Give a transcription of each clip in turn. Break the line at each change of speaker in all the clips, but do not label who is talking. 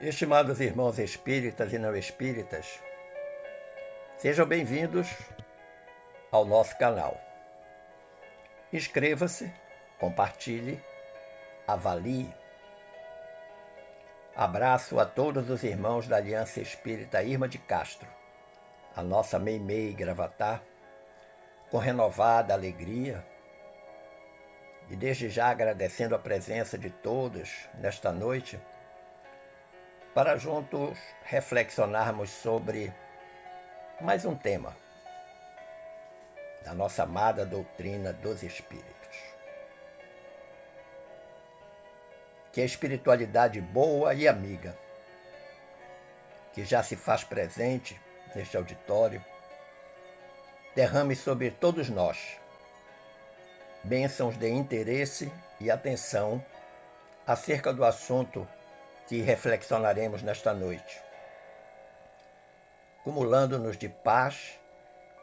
Estimados irmãos espíritas e não espíritas, sejam bem-vindos ao nosso canal. Inscreva-se, compartilhe, avalie. Abraço a todos os irmãos da Aliança Espírita Irma de Castro, a nossa Meimei Gravatá, com renovada alegria, e desde já agradecendo a presença de todos nesta noite, para juntos reflexionarmos sobre mais um tema da nossa amada doutrina dos Espíritos. Que a espiritualidade boa e amiga, que já se faz presente neste auditório, derrame sobre todos nós bênçãos de interesse e atenção acerca do assunto que reflexionaremos nesta noite, acumulando-nos de paz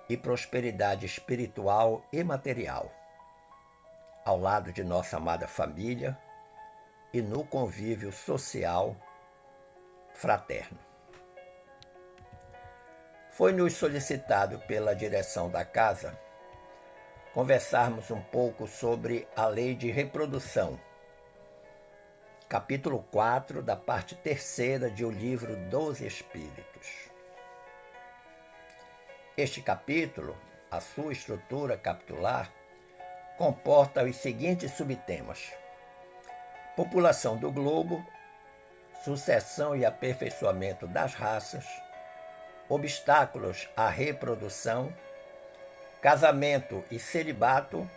e prosperidade espiritual e material, ao lado de nossa amada família e no convívio social fraterno. Foi-nos solicitado pela direção da casa conversarmos um pouco sobre a lei de reprodução, capítulo 4 da parte 3ª de O Livro dos Espíritos. Este capítulo, a sua estrutura capitular, comporta os seguintes subtemas: população do globo, sucessão e aperfeiçoamento das raças, obstáculos à reprodução, casamento e celibato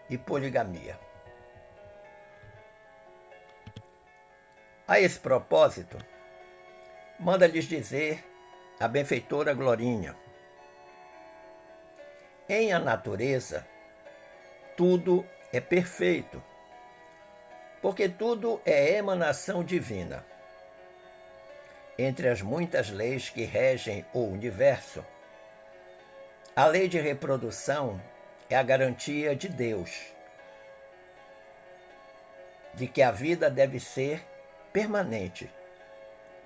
e poligamia. A esse propósito, manda-lhes dizer a benfeitora Glorinha: em a natureza, tudo é perfeito, porque tudo é emanação divina. Entre as muitas leis que regem o universo, a lei de reprodução é a garantia de Deus de que a vida deve ser permanente,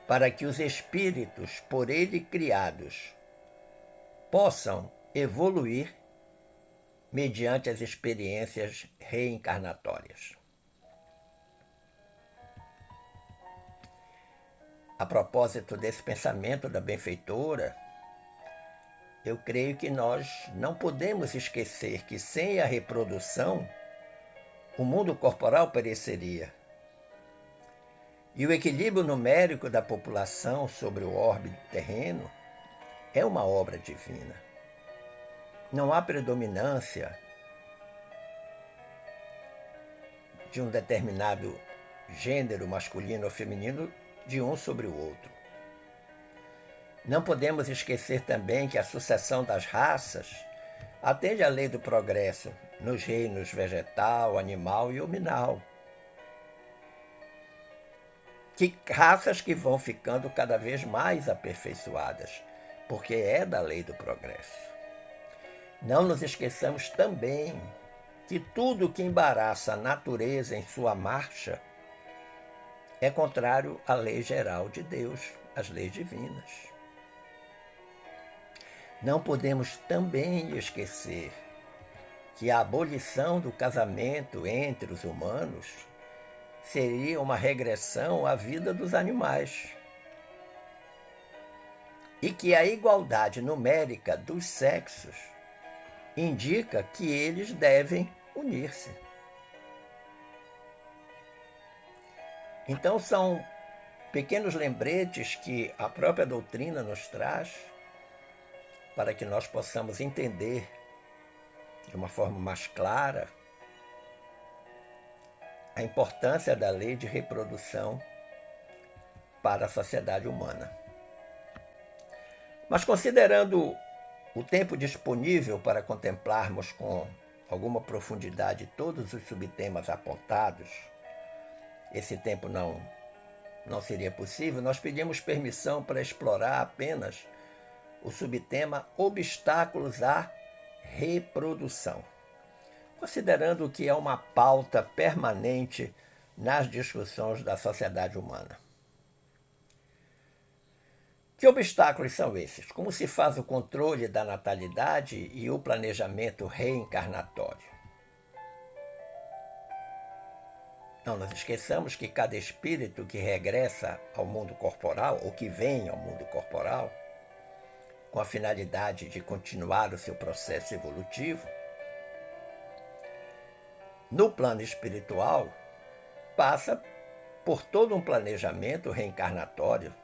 para que os espíritos por ele criados possam evoluir mediante as experiências reencarnatórias. A propósito desse pensamento da benfeitora, eu creio que nós não podemos esquecer que sem a reprodução, o mundo corporal pereceria. E o equilíbrio numérico da população sobre o orbe terreno é uma obra divina. Não há predominância de um determinado gênero, masculino ou feminino, de um sobre o outro. Não podemos esquecer também que a sucessão das raças atende à lei do progresso nos reinos vegetal, animal e hominal. Que raças que vão ficando cada vez mais aperfeiçoadas, porque é da lei do progresso. Não nos esqueçamos também que tudo que embaraça a natureza em sua marcha é contrário à lei geral de Deus, às leis divinas. Não podemos também esquecer que a abolição do casamento entre os humanos seria uma regressão à vida dos animais. E que a igualdade numérica dos sexos indica que eles devem unir-se. Então são pequenos lembretes que a própria doutrina nos traz para que nós possamos entender de uma forma mais clara a importância da lei de reprodução para a sociedade humana. Mas considerando o tempo disponível para contemplarmos com alguma profundidade todos os subtemas apontados, esse tempo não seria possível, nós pedimos permissão para explorar apenas o subtema obstáculos à reprodução, considerando que é uma pauta permanente nas discussões da sociedade humana. Que obstáculos são esses? Como se faz o controle da natalidade e o planejamento reencarnatório? Não nos esqueçamos que cada espírito que regressa ao mundo corporal, ou que vem ao mundo corporal, com a finalidade de continuar o seu processo evolutivo, no plano espiritual, passa por todo um planejamento reencarnatório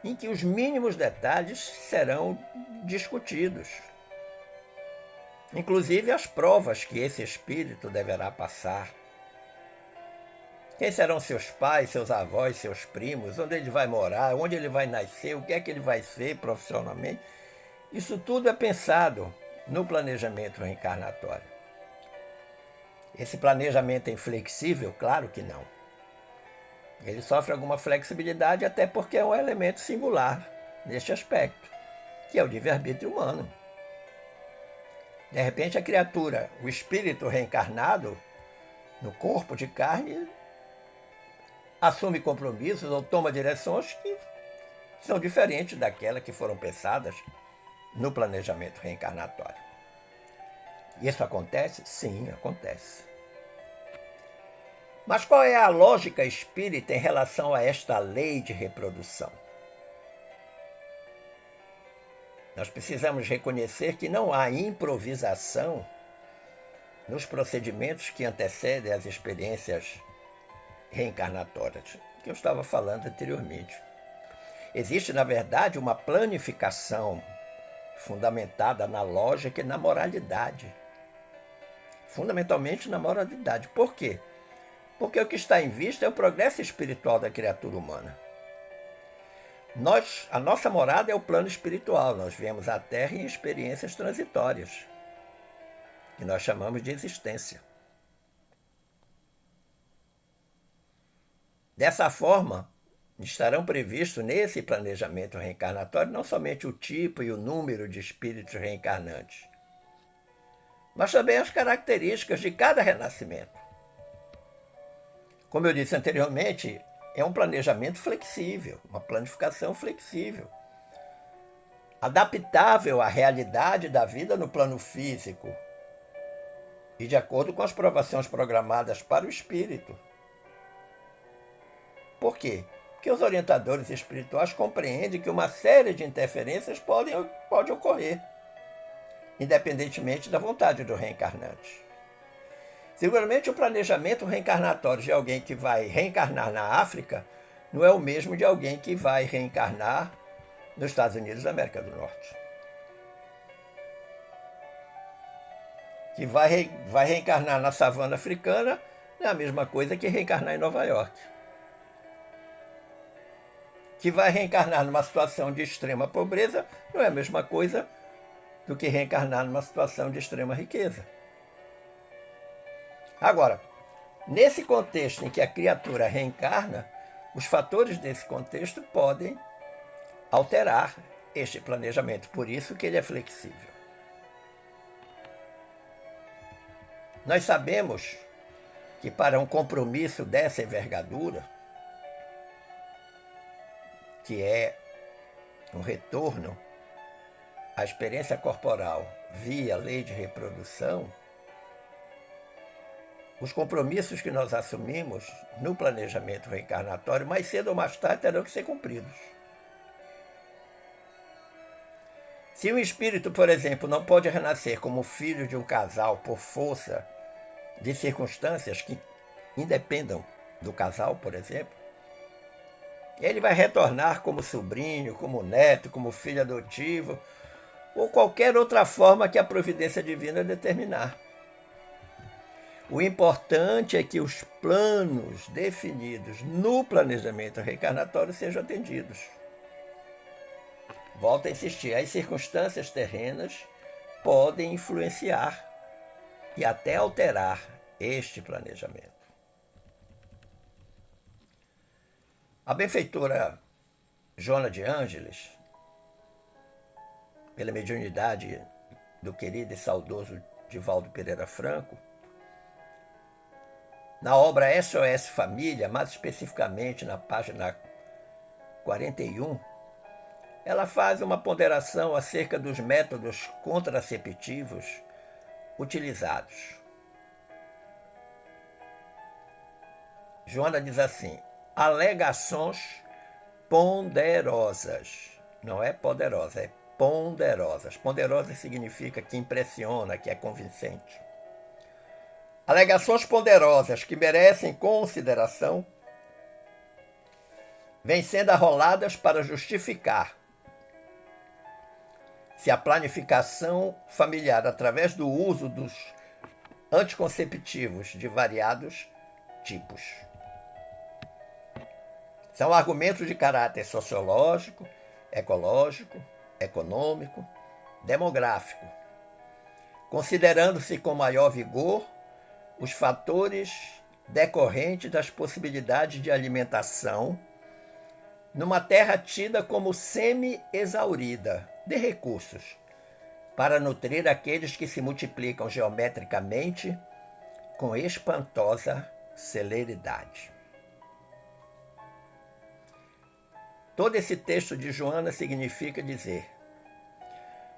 em que os mínimos detalhes serão discutidos. Inclusive as provas que esse espírito deverá passar. Quem serão seus pais, seus avós, seus primos, onde ele vai morar, onde ele vai nascer, o que é que ele vai ser profissionalmente. Isso tudo é pensado no planejamento reencarnatório. Esse planejamento é inflexível? Claro que não. Ele sofre alguma flexibilidade até porque é um elemento singular neste aspecto, que é o livre-arbítrio humano. De repente a criatura, o espírito reencarnado no corpo de carne, assume compromissos ou toma direções que são diferentes daquelas que foram pensadas no planejamento reencarnatório. Isso acontece? Sim, acontece. Mas qual é a lógica espírita em relação a esta lei de reprodução? Nós precisamos reconhecer que não há improvisação nos procedimentos que antecedem as experiências reencarnatórias, que eu estava falando anteriormente. Existe, na verdade, uma planificação fundamentada na lógica e na moralidade. Fundamentalmente na moralidade. Por quê? Porque o que está em vista é o progresso espiritual da criatura humana. A nossa morada é o plano espiritual. Nós viemos à Terra em experiências transitórias, que nós chamamos de existência. Dessa forma, estarão previstos nesse planejamento reencarnatório não somente o tipo e o número de espíritos reencarnantes, mas também as características de cada renascimento. Como eu disse anteriormente, é um planejamento flexível, uma planificação flexível, adaptável à realidade da vida no plano físico e de acordo com as provações programadas para o espírito. Por quê? Porque os orientadores espirituais compreendem que uma série de interferências pode ocorrer, independentemente da vontade do reencarnante. Seguramente o planejamento reencarnatório de alguém que vai reencarnar na África não é o mesmo de alguém que vai reencarnar nos Estados Unidos da América do Norte. Que vai reencarnar na savana africana não é a mesma coisa que reencarnar em Nova York. Que vai reencarnar numa situação de extrema pobreza não é a mesma coisa do que reencarnar numa situação de extrema riqueza. Agora, nesse contexto em que a criatura reencarna, os fatores desse contexto podem alterar este planejamento, por isso que ele é flexível. Nós sabemos que para um compromisso dessa envergadura, que é um retorno à experiência corporal via lei de reprodução, os compromissos que nós assumimos no planejamento reencarnatório, mais cedo ou mais tarde, terão que ser cumpridos. Se um espírito, por exemplo, não pode renascer como filho de um casal por força de circunstâncias que independam do casal, por exemplo, ele vai retornar como sobrinho, como neto, como filho adotivo, ou qualquer outra forma que a providência divina determinar. O importante é que os planos definidos no planejamento reencarnatório sejam atendidos. Volto a insistir, as circunstâncias terrenas podem influenciar e até alterar este planejamento. A benfeitora Joana de Ângeles, pela mediunidade do querido e saudoso Divaldo Pereira Franco, na obra SOS Família, mais especificamente na página 41, ela faz uma ponderação acerca dos métodos contraceptivos utilizados. Joana diz assim: alegações ponderosas. Não é poderosa, é ponderosas. Ponderosa significa que impressiona, que é convincente. Alegações ponderosas que merecem consideração vêm sendo arroladas para justificar se a planificação familiar através do uso dos anticonceptivos de variados tipos. São argumentos de caráter sociológico, ecológico, econômico, demográfico, considerando-se com maior vigor os fatores decorrentes das possibilidades de alimentação numa terra tida como semi-exaurida de recursos para nutrir aqueles que se multiplicam geometricamente com espantosa celeridade. Todo esse texto de Joana significa dizer: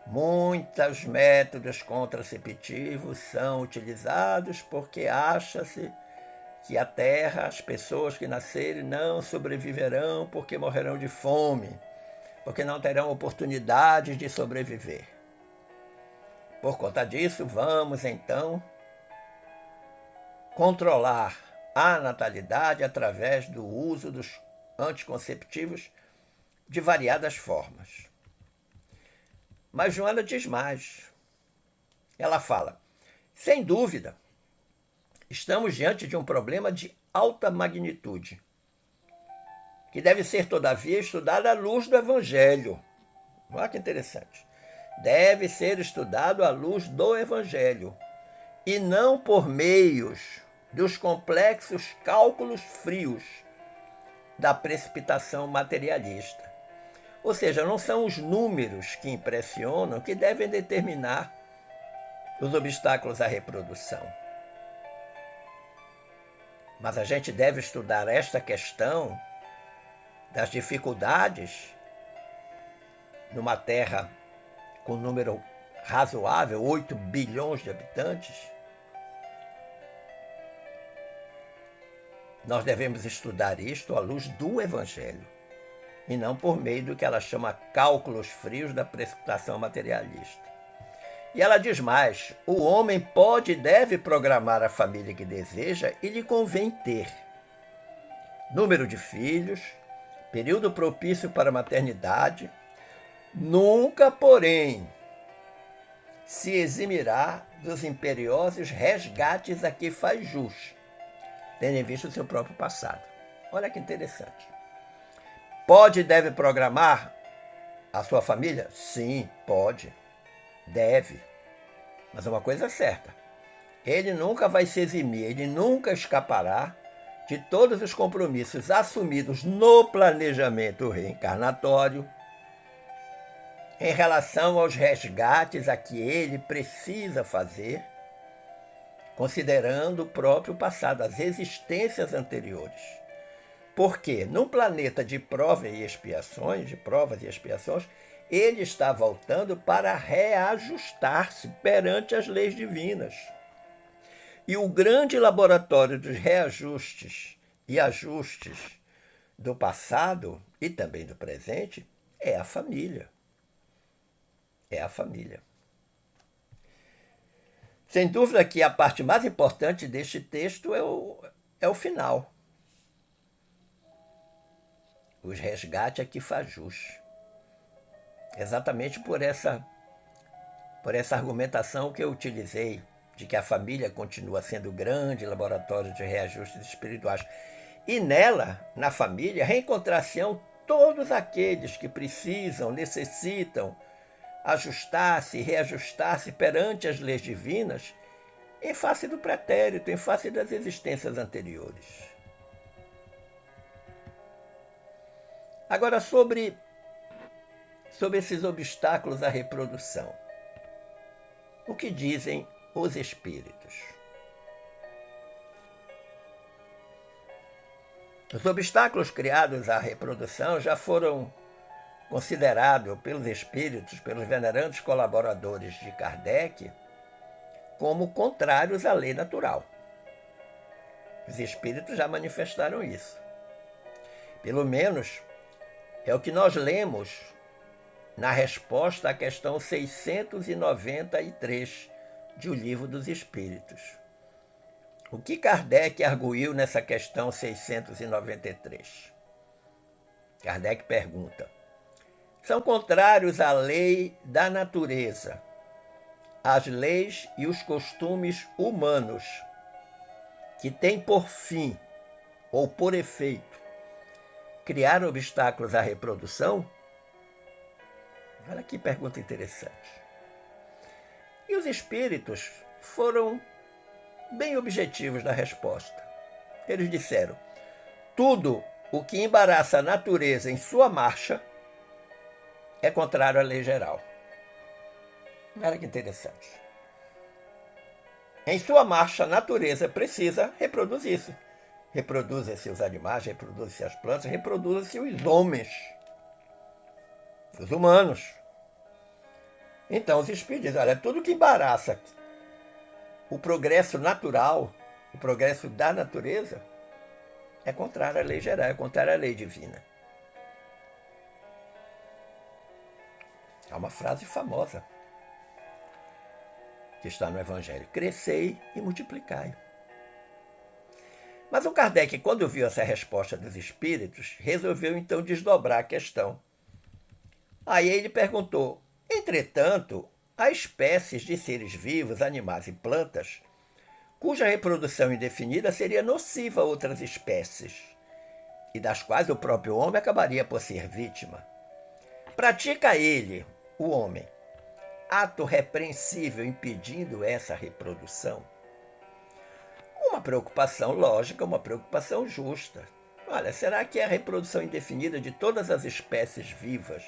muitos métodos contraceptivos são utilizados porque acha-se que a Terra, as pessoas que nascerem, não sobreviverão porque morrerão de fome, porque não terão oportunidade de sobreviver. Por conta disso, vamos então controlar a natalidade através do uso dos anticonceptivos de variadas formas. Mas Joana diz mais. Ela fala: sem dúvida, estamos diante de um problema de alta magnitude, que deve ser, todavia, estudado à luz do Evangelho. Olha que interessante. Deve ser estudado à luz do Evangelho, e não por meios dos complexos cálculos frios da precipitação materialista. Ou seja, não são os números que impressionam que devem determinar os obstáculos à reprodução. Mas a gente deve estudar esta questão das dificuldades numa terra com um número razoável, 8 bilhões de habitantes. Nós devemos estudar isto à luz do Evangelho, e não por meio do que ela chama cálculos frios da precipitação materialista. E ela diz mais: o homem pode e deve programar a família que deseja e lhe convém ter número de filhos, período propício para a maternidade, nunca, porém, se eximirá dos imperiosos resgates a que faz jus, tendo em vista o seu próprio passado. Olha que interessante. Pode e deve programar a sua família? Sim, pode, deve. Mas uma coisa é certa: ele nunca vai se eximir, ele nunca escapará de todos os compromissos assumidos no planejamento reencarnatório em relação aos resgates a que ele precisa fazer, considerando o próprio passado, as existências anteriores. Porque num planeta de provas e expiações, ele está voltando para reajustar-se perante as leis divinas. E o grande laboratório dos reajustes e ajustes do passado e também do presente é a família. É a família. Sem dúvida que a parte mais importante deste texto é o final. Os resgates a que faz jus. Exatamente por essa argumentação que eu utilizei, de que a família continua sendo o grande laboratório de reajustes espirituais. E nela, na família, reencontrar-se-ão todos aqueles que precisam, necessitam ajustar-se e reajustar-se perante as leis divinas em face do pretérito, em face das existências anteriores. Agora, sobre esses obstáculos à reprodução, o que dizem os espíritos? Os obstáculos criados à reprodução já foram considerado pelos espíritos, pelos venerandos colaboradores de Kardec, como contrários à lei natural. Os espíritos já manifestaram isso. Pelo menos é o que nós lemos na resposta à questão 693 de O Livro dos Espíritos. O que Kardec arguiu nessa questão 693? Kardec pergunta: são contrários à lei da natureza, às leis e os costumes humanos, que têm por fim ou por efeito criar obstáculos à reprodução? Olha que pergunta interessante. E os espíritos foram bem objetivos na resposta. Eles disseram: tudo o que embaraça a natureza em sua marcha é contrário à lei geral. Olha que interessante. Em sua marcha, a natureza precisa reproduzir-se. Reproduzem-se os animais, reproduzem-se as plantas, reproduzem-se os homens, os humanos. Então os espíritos dizem: olha, tudo que embaraça o progresso natural, o progresso da natureza, é contrário à lei geral, é contrário à lei divina. Há uma frase famosa que está no Evangelho: crescei e multiplicai. Mas o Kardec, quando viu essa resposta dos espíritos, resolveu então desdobrar a questão. Aí ele perguntou: entretanto, há espécies de seres vivos, animais e plantas, cuja reprodução indefinida seria nociva a outras espécies, e das quais o próprio homem acabaria por ser vítima. Pratica ele, o homem, ato repreensível impedindo essa reprodução? Uma preocupação lógica, uma preocupação justa. Olha, será que a reprodução indefinida de todas as espécies vivas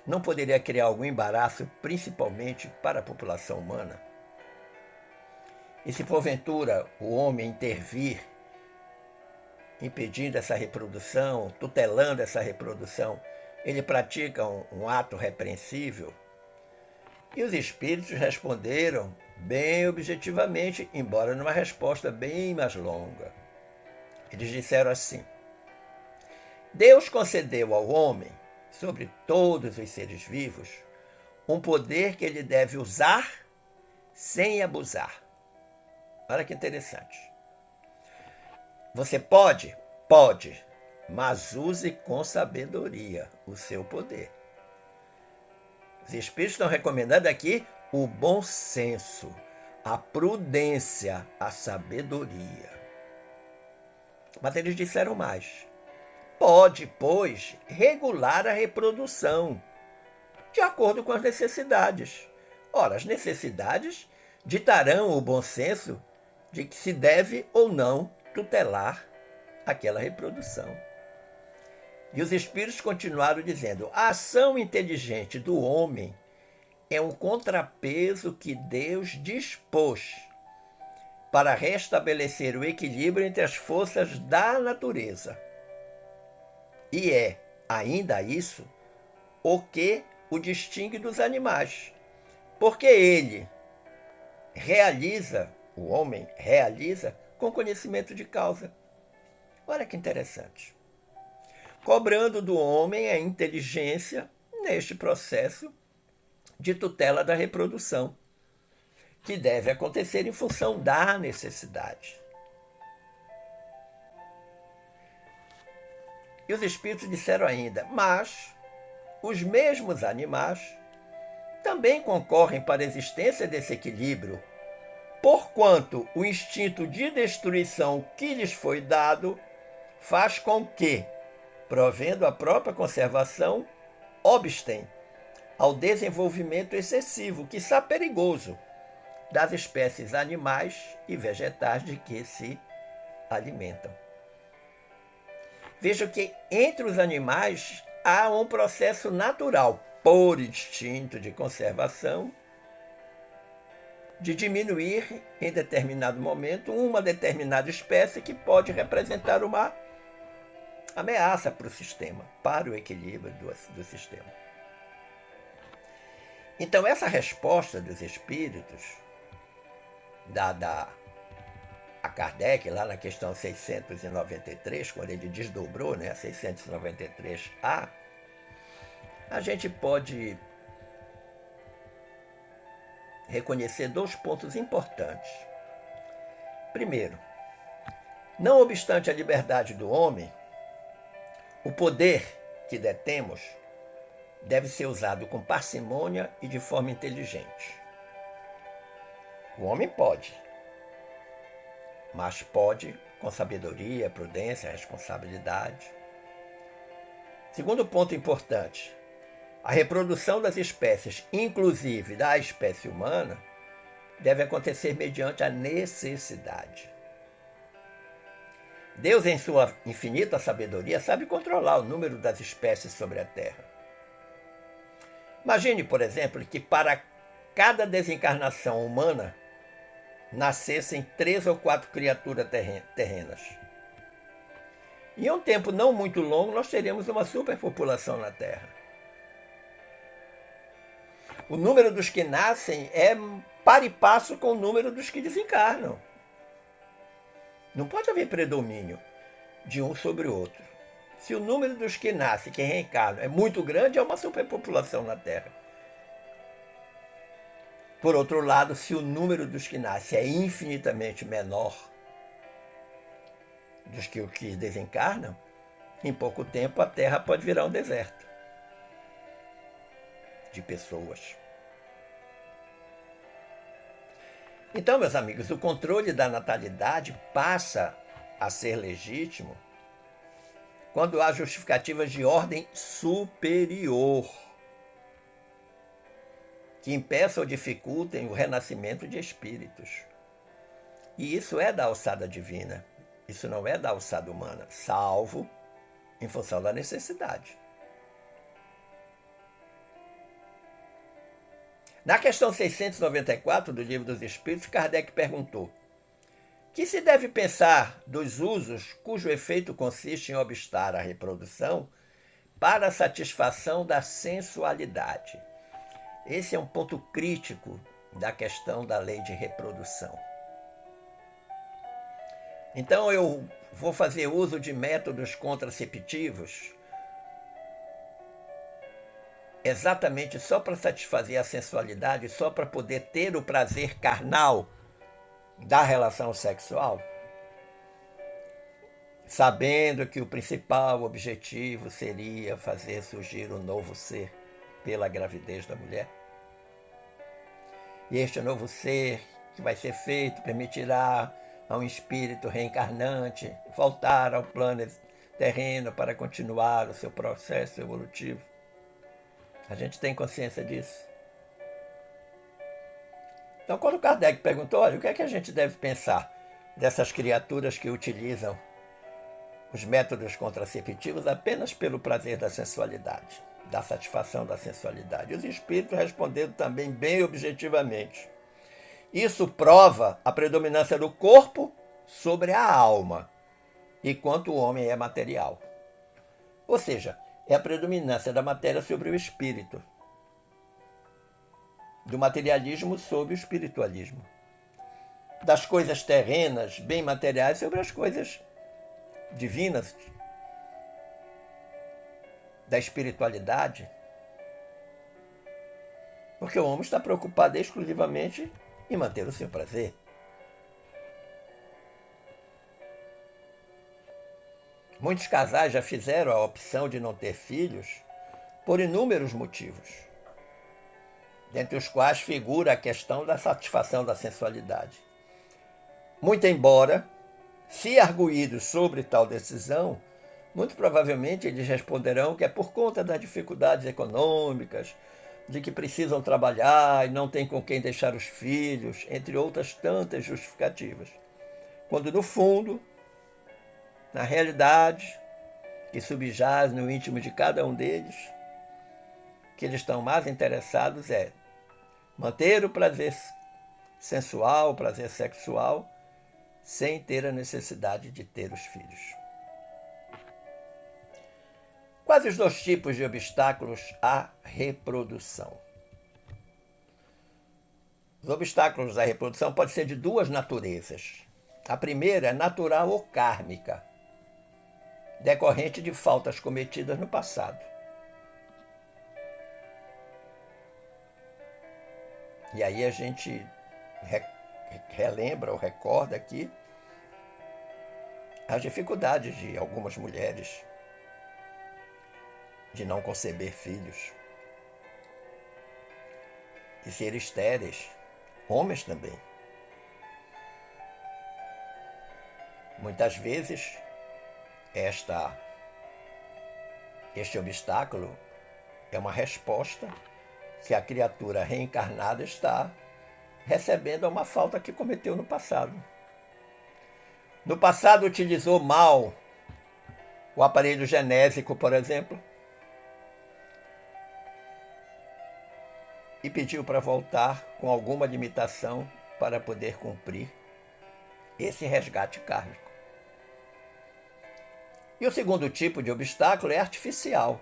não poderia criar algum embaraço, principalmente para a população humana? E se porventura o homem intervir, impedindo essa reprodução, tutelando essa reprodução, ele pratica um ato repreensível? E os espíritos responderam bem objetivamente, embora numa resposta bem mais longa. Eles disseram assim: Deus concedeu ao homem, sobre todos os seres vivos, um poder que ele deve usar sem abusar. Olha que interessante. Você pode? Pode, mas use com sabedoria o seu poder. Os espíritos estão recomendando aqui o bom senso, a prudência, a sabedoria. Mas eles disseram mais: pode, pois, regular a reprodução, de acordo com as necessidades. Ora, as necessidades ditarão o bom senso de que se deve ou não tutelar aquela reprodução. E os espíritos continuaram dizendo: a ação inteligente do homem é um contrapeso que Deus dispôs para restabelecer o equilíbrio entre as forças da natureza. E é, ainda isso, o que o distingue dos animais, porque ele realiza, o homem realiza com conhecimento de causa. Olha que interessante. Cobrando do homem a inteligência neste processo de tutela da reprodução, que deve acontecer em função da necessidade. E os espíritos disseram ainda: mas os mesmos animais também concorrem para a existência desse equilíbrio, porquanto o instinto de destruição que lhes foi dado faz com que, provendo a própria conservação, obstem ao desenvolvimento excessivo, quiçá perigoso, das espécies animais e vegetais de que se alimentam. Veja que entre os animais há um processo natural, por instinto de conservação, de diminuir em determinado momento uma determinada espécie que pode representar uma ameaça para o sistema, para o equilíbrio do sistema. Então, essa resposta dos espíritos, dada a Kardec, lá na questão 693, quando ele desdobrou, né, 693A, a gente pode reconhecer 2 pontos importantes. Primeiro, não obstante a liberdade do homem, o poder que detemos deve ser usado com parcimônia e de forma inteligente. O homem pode, mas pode com sabedoria, prudência, responsabilidade. Segundo ponto importante, a reprodução das espécies, inclusive da espécie humana, deve acontecer mediante a necessidade. Deus, em sua infinita sabedoria, sabe controlar o número das espécies sobre a Terra. Imagine, por exemplo, que para cada desencarnação humana nascessem 3 ou 4 criaturas terrenas. Em um tempo não muito longo, nós teríamos uma superpopulação na Terra. O número dos que nascem é par e passo com o número dos que desencarnam. Não pode haver predomínio de um sobre o outro. Se o número dos que nascem, que reencarnam, é muito grande, é uma superpopulação na Terra. Por outro lado, se o número dos que nascem é infinitamente menor dos que os que desencarnam, em pouco tempo a Terra pode virar um deserto de pessoas. Então, meus amigos, o controle da natalidade passa a ser legítimo quando há justificativas de ordem superior que impeçam ou dificultem o renascimento de espíritos. E isso é da alçada divina, isso não é da alçada humana, salvo em função da necessidade. Na questão 694 do Livro dos Espíritos, Kardec perguntou: que se deve pensar dos usos cujo efeito consiste em obstar a reprodução para a satisfação da sensualidade? Esse é um ponto crítico da questão da lei de reprodução. Então eu vou fazer uso de métodos contraceptivos exatamente só para satisfazer a sensualidade, só para poder ter o prazer carnal da relação sexual, sabendo que o principal objetivo seria fazer surgir um novo ser pela gravidez da mulher. E este novo ser que vai ser feito permitirá a um espírito reencarnante voltar ao plano terreno para continuar o seu processo evolutivo. A gente tem consciência disso. Então, quando Kardec perguntou, olha, o que é que a gente deve pensar dessas criaturas que utilizam os métodos contraceptivos apenas pelo prazer da sensualidade, da satisfação da sensualidade? Os espíritos responderam também bem objetivamente. Isso prova a predominância do corpo sobre a alma, enquanto o homem é material. Ou seja, é a predominância da matéria sobre o espírito, do materialismo sobre o espiritualismo, das coisas terrenas, bem materiais, sobre as coisas divinas, da espiritualidade. Porque o homem está preocupado exclusivamente em manter o seu prazer. Muitos casais já fizeram a opção de não ter filhos por inúmeros motivos, dentre os quais figura a questão da satisfação da sensualidade. Muito embora, se arguídos sobre tal decisão, muito provavelmente eles responderão que é por conta das dificuldades econômicas, de que precisam trabalhar e não têm com quem deixar os filhos, entre outras tantas justificativas. Quando, no fundo, na realidade, que subjaz no íntimo de cada um deles, que eles estão mais interessados é manter o prazer sensual, o prazer sexual, sem ter a necessidade de ter os filhos. Quais os dois tipos de obstáculos à reprodução? Os obstáculos à reprodução podem ser de duas naturezas. A primeira é natural ou kármica, decorrente de faltas cometidas no passado. E aí a gente relembra ou recorda aqui as dificuldades de algumas mulheres de não conceber filhos, de ser estéreis, homens também. Muitas vezes, este obstáculo é uma resposta que a criatura reencarnada está recebendo a uma falta que cometeu no passado. No passado utilizou mal o aparelho genésico, por exemplo, e pediu para voltar com alguma limitação para poder cumprir esse resgate kármico. E o segundo tipo de obstáculo é artificial,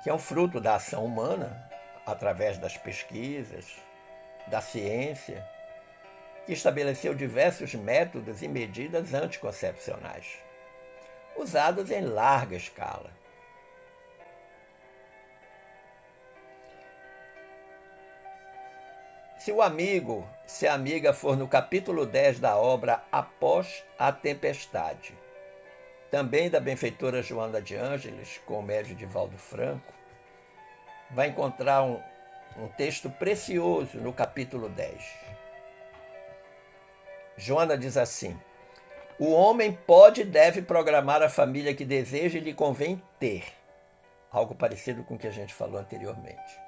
que é um fruto da ação humana, através das pesquisas, da ciência, que estabeleceu diversos métodos e medidas anticoncepcionais, usados em larga escala. Se a amiga for no capítulo 10 da obra Após a Tempestade, também da benfeitora Joana de Ângeles, com o médium Divaldo Franco, vai encontrar um texto precioso no capítulo 10. Joana diz assim: o homem pode e deve programar a família que deseja e lhe convém ter, algo parecido com o que a gente falou anteriormente,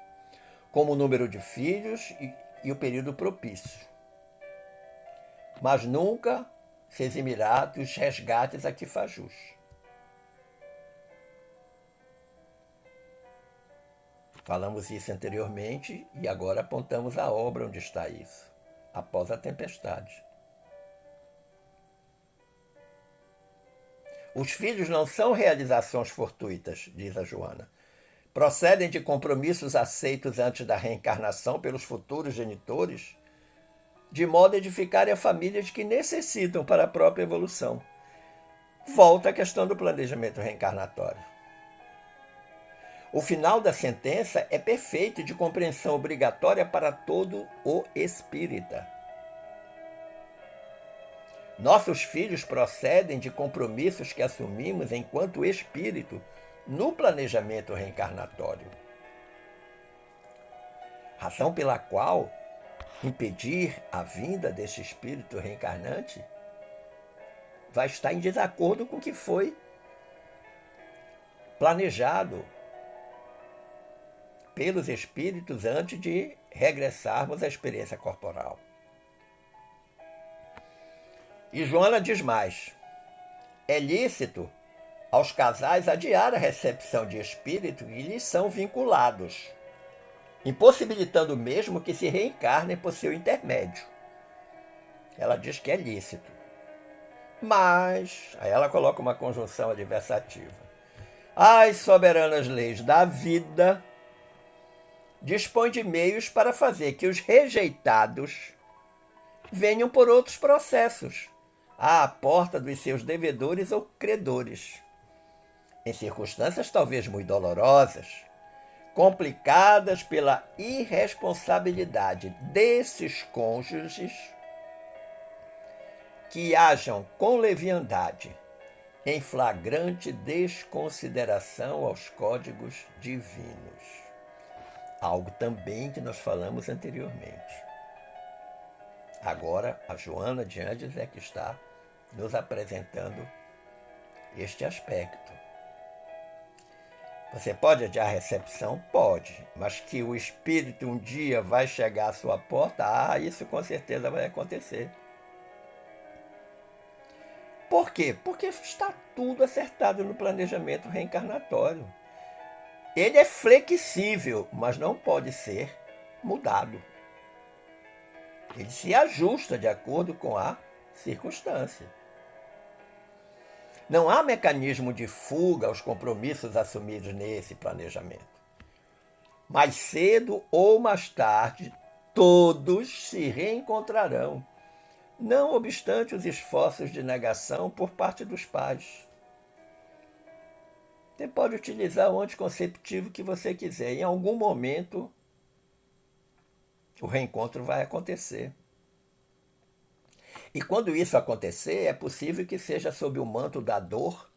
como o número de filhos e o período propício. Mas nunca se eximirá dos resgates a que faz jus. Falamos isso anteriormente e agora apontamos a obra onde está isso, Após a Tempestade. Os filhos não são realizações fortuitas, diz a Joana. Procedem de compromissos aceitos antes da reencarnação pelos futuros genitores, de modo a edificarem a famílias que necessitam para a própria evolução. Volta à questão do planejamento reencarnatório. O final da sentença é perfeito e de compreensão obrigatória para todo o espírita. Nossos filhos procedem de compromissos que assumimos enquanto espírito no planejamento reencarnatório. Razão pela qual impedir a vinda desse espírito reencarnante vai estar em desacordo com o que foi planejado pelos espíritos antes de regressarmos à experiência corporal. E Joana diz mais: é lícito aos casais adiar a recepção de espíritos que lhes são vinculados, impossibilitando mesmo que se reencarnem por seu intermédio. Ela diz que é lícito. Mas, aí ela coloca uma conjunção adversativa. As soberanas leis da vida dispõem de meios para fazer que os rejeitados venham por outros processos, à porta dos seus devedores ou credores, em circunstâncias talvez muito dolorosas, complicadas pela irresponsabilidade desses cônjuges que hajam com leviandade, em flagrante desconsideração aos códigos divinos. Algo também que nós falamos anteriormente. Agora, a Joana de Ângeles é que está nos apresentando este aspecto. Você pode adiar a recepção? Pode, mas que o espírito um dia vai chegar à sua porta, isso com certeza vai acontecer. Por quê? Porque está tudo acertado no planejamento reencarnatório. Ele é flexível, mas não pode ser mudado. Ele se ajusta de acordo com a circunstância. Não há mecanismo de fuga aos compromissos assumidos nesse planejamento. Mais cedo ou mais tarde, todos se reencontrarão, não obstante os esforços de negação por parte dos pais. Você pode utilizar o anticonceptivo que você quiser. Em algum momento, o reencontro vai acontecer. E quando isso acontecer, é possível que seja sob o manto da dor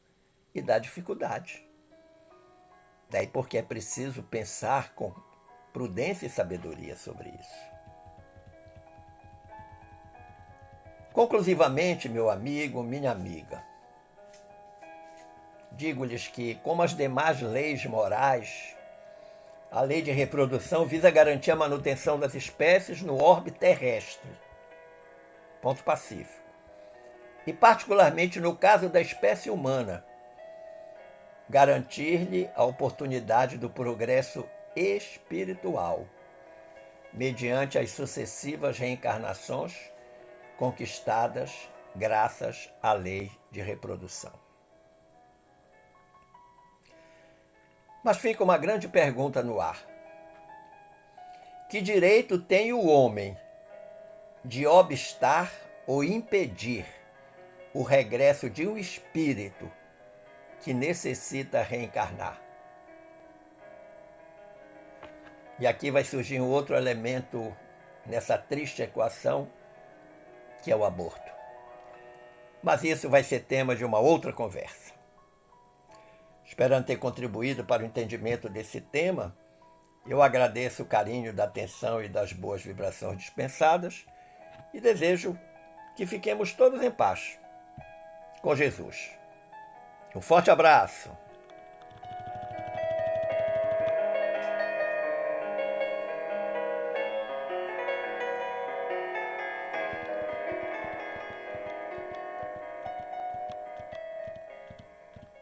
e da dificuldade. Daí porque é preciso pensar com prudência e sabedoria sobre isso. Conclusivamente, meu amigo, minha amiga, digo-lhes que, como as demais leis morais, a lei de reprodução visa garantir a manutenção das espécies no orbe terrestre. Ponto pacífico. E particularmente no caso da espécie humana, garantir-lhe a oportunidade do progresso espiritual, mediante as sucessivas reencarnações conquistadas graças à lei de reprodução. Mas fica uma grande pergunta no ar. Que direito tem o homem de obstar ou impedir o regresso de um espírito que necessita reencarnar? E aqui vai surgir um outro elemento nessa triste equação, que é o aborto. Mas isso vai ser tema de uma outra conversa. Esperando ter contribuído para o entendimento desse tema, eu agradeço o carinho da atenção e das boas vibrações dispensadas e desejo que fiquemos todos em paz com Jesus. Um forte abraço!